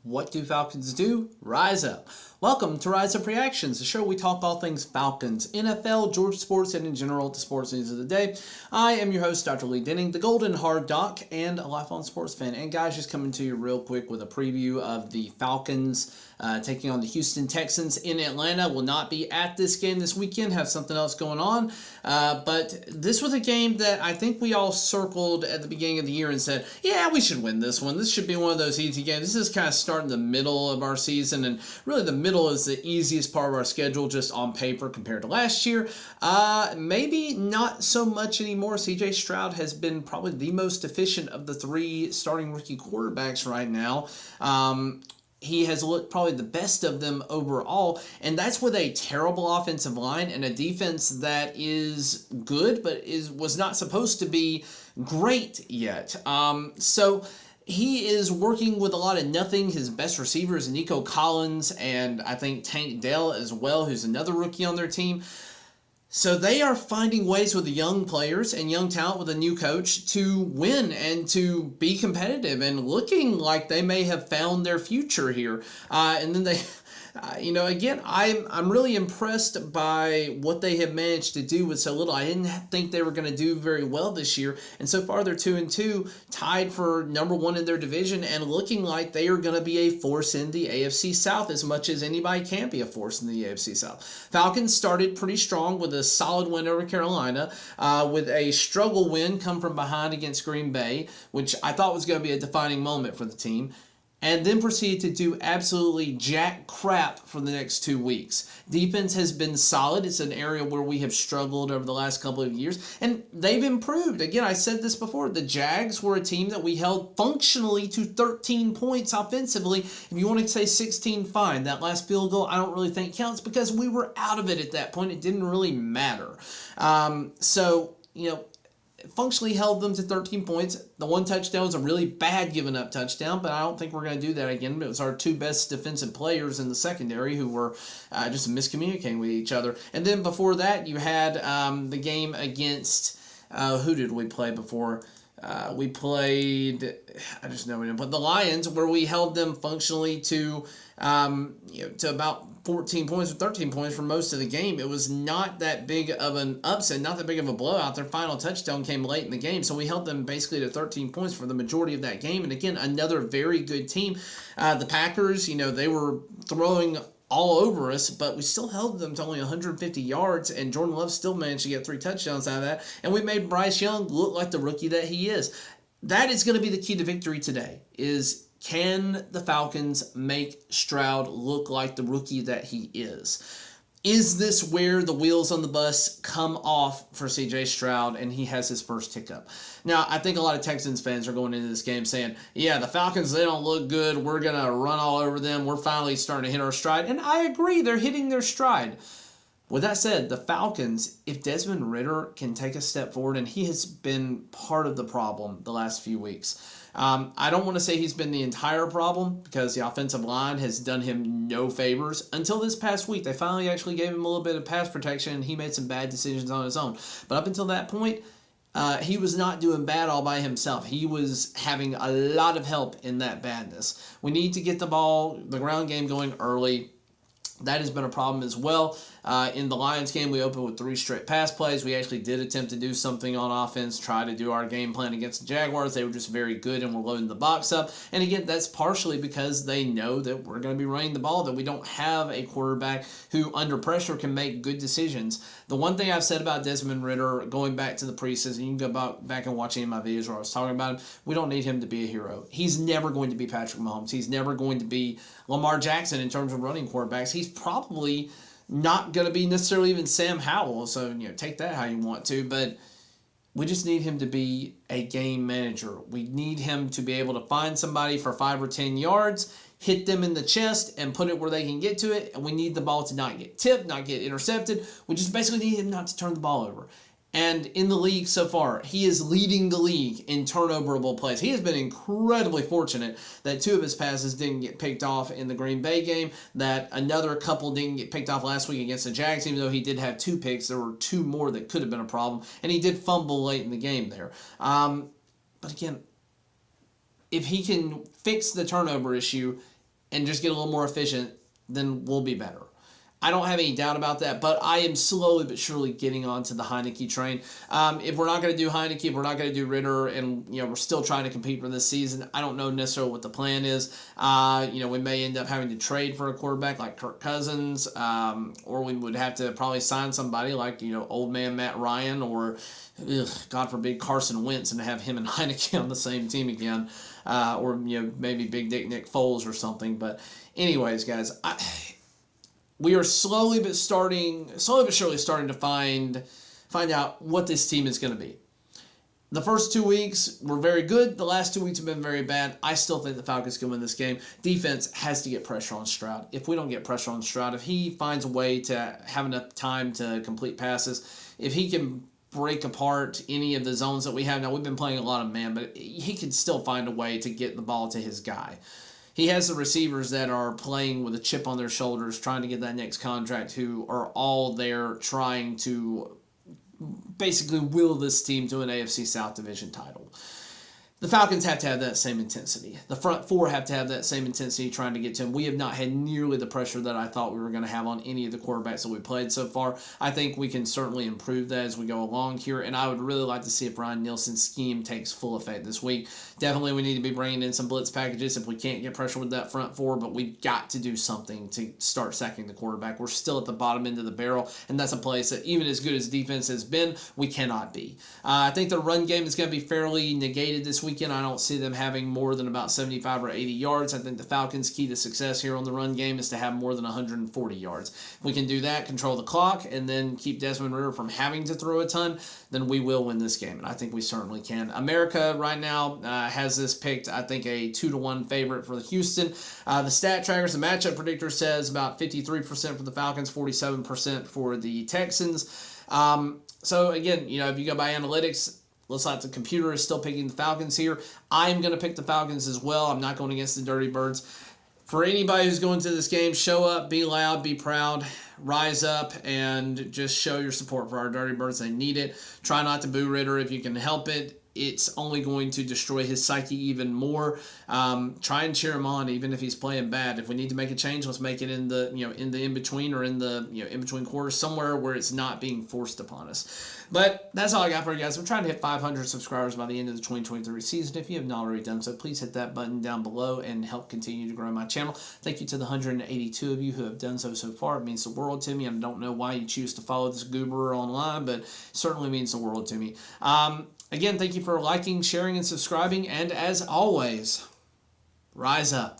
What do Falcons do? Rise up. Welcome to Rise Up Reactions, the show we talk all things Falcons, NFL, Georgia sports, and in general, the sports news of the day. I am your host, Dr. Lee Denning, the Golden Hard Doc, and a lifelong sports fan. And guys, just coming to you real quick with a preview of the Falcons taking on the Houston Texans in Atlanta. Will not be at this game this weekend, have something else going on. But this was a game that I think we all circled at the beginning of the year and said, yeah, we should win this one. This should be one of those easy games. This is kind of starting the middle of our season, and really the middle is the easiest part of our schedule just on paper compared to last year. Maybe not so much anymore. CJ Stroud has been probably the most efficient of the three starting rookie quarterbacks right now. He has looked probably the best of them overall, and that's with a terrible offensive line and a defense that is good, but was not supposed to be great yet. So he is working with a lot of nothing. His best receiver is Nico Collins, and I think Tank Dell as well, who's another rookie on their team. So they are finding ways with the young players and young talent with a new coach to win and to be competitive and looking like they may have found their future here. And then they, again, I'm really impressed by what they have managed to do with so little. I didn't think they were going to do very well this year, and so far they're 2-2, tied for number one in their division, and looking like they are going to be a force in the AFC South as much as anybody can be a force in the AFC South. Falcons started pretty strong with a solid win over Carolina, with a struggle win come from behind against Green Bay, which I thought was going to be a defining moment for the team, and then proceeded to do absolutely jack crap for the next 2 weeks. Defense has been solid. It's an area where we have struggled over the last couple of years, and they've improved. Again, I said this before. The Jags were a team that we held functionally to 13 points offensively. If you want to say 16, fine. That last field goal I don't really think counts because we were out of it at that point. It didn't really matter. Functionally held them to 13 points. The one touchdown was a really bad given up touchdown, but I don't think we're going to do that again. It was our two best defensive players in the secondary who were just miscommunicating with each other. And then before that, you had the game against, who did we play before? We played, I just know we didn't play the Lions, where we held them functionally to about 14 points or 13 points for most of the game. It was not that big of an upset, not that big of a blowout. Their final touchdown came late in the game, so we held them basically to 13 points for the majority of that game. And again, another very good team. The Packers, they were throwing all over us, but we still held them to only 150 yards, and Jordan Love still managed to get 3 touchdowns out of that, and we made Bryce Young look like the rookie that he is. That is going to be the key to victory today, is can the Falcons make Stroud look like the rookie that he is? Is this where the wheels on the bus come off for CJ Stroud and he has his first hiccup? Now, I think a lot of Texans fans are going into this game saying, yeah, the Falcons, they don't look good. We're going to run all over them. We're finally starting to hit our stride. And I agree, they're hitting their stride. With that said, the Falcons, if Desmond Ridder can take a step forward, and he has been part of the problem the last few weeks. I don't want to say he's been the entire problem because the offensive line has done him no favors. Until this past week, they finally actually gave him a little bit of pass protection, and he made some bad decisions on his own. But up until that point, he was not doing bad all by himself. He was having a lot of help in that badness. We need to get the ground game going early. That has been a problem as well. In the Lions game, we opened with 3 straight pass plays. We actually did attempt to do something on offense, try to do our game plan against the Jaguars. They were just very good and were loading the box up. And again, that's partially because they know that we're going to be running the ball, that we don't have a quarterback who, under pressure, can make good decisions. The one thing I've said about Desmond Ridder, going back to the preseason, you can go back and watch any of my videos where I was talking about him, we don't need him to be a hero. He's never going to be Patrick Mahomes. He's never going to be Lamar Jackson in terms of running quarterbacks. He's probably not going to be necessarily even Sam Howell, so take that how you want to, but we just need him to be a game manager. We need him to be able to find somebody for 5 or 10 yards, hit them in the chest, and put it where they can get to it, and we need the ball to not get tipped, not get intercepted. We just basically need him not to turn the ball over. And in the league so far, he is leading the league in turnoverable plays. He has been incredibly fortunate that 2 of his passes didn't get picked off in the Green Bay game, that another couple didn't get picked off last week against the Jags, even though he did have 2 picks. There were 2 more that could have been a problem, and he did fumble late in the game there. But again, if he can fix the turnover issue, and just get a little more efficient, then we'll be better. I don't have any doubt about that, but I am slowly but surely getting onto the Heineke train. If we're not going to do Heineke, if we're not going to do Ritter, and we're still trying to compete for this season, I don't know necessarily what the plan is. We may end up having to trade for a quarterback like Kirk Cousins, or we would have to probably sign somebody like old man Matt Ryan, or God forbid Carson Wentz, and have him and Heineke on the same team again, or maybe Big Dick Nick Foles or something. But anyways, guys, we are slowly but surely starting to find out what this team is going to be. The first 2 weeks were very good. The last 2 weeks have been very bad. I still think the Falcons can win this game. Defense has to get pressure on Stroud. If we don't get pressure on Stroud, if he finds a way to have enough time to complete passes, if he can break apart any of the zones that we have now, we've been playing a lot of man, but he can still find a way to get the ball to his guy. He has the receivers that are playing with a chip on their shoulders, trying to get that next contract, who are all there trying to basically will this team to an AFC South Division title. The Falcons have to have that same intensity. The front four have to have that same intensity trying to get to him. We have not had nearly the pressure that I thought we were going to have on any of the quarterbacks that we played so far. I think we can certainly improve that as we go along here, and I would really like to see if Ryan Nielsen's scheme takes full effect this week. Definitely we need to be bringing in some blitz packages if we can't get pressure with that front four, but we've got to do something to start sacking the quarterback. We're still at the bottom end of the barrel, and that's a place that even as good as defense has been, we cannot be. I think the run game is going to be fairly negated this weekend. I don't see them having more than about 75 or 80 yards. I think the Falcons' key to success here on the run game is to have more than 140 yards. If we can do that, control the clock, and then keep Desmond Ridder from having to throw a ton, then we will win this game, and I think we certainly can. America right now has this picked, I think, a 2-1 favorite for Houston. The stat trackers, the matchup predictor says about 53% for the Falcons, 47% for the Texans. So again, if you go by analytics, looks like the computer is still picking the Falcons here. I'm going to pick the Falcons as well. I'm not going against the Dirty Birds. For anybody who's going to this game, show up, be loud, be proud, rise up, and just show your support for our Dirty Birds. They need it. Try not to boo Ritter if you can help it. It's only going to destroy his psyche even more. Try and cheer him on, even if he's playing bad. If we need to make a change, let's make it in the in between, or in the in between quarters, somewhere where it's not being forced upon us. But that's all I got for you guys. I'm trying to hit 500 subscribers by the end of the 2023 season. If you have not already done so, please hit that button down below and help continue to grow my channel. Thank you to the 182 of you who have done so far. It means the world to me. I don't know why you choose to follow this goober online, but it certainly means the world to me. Again, thank you for liking, sharing, and subscribing. And as always, rise up.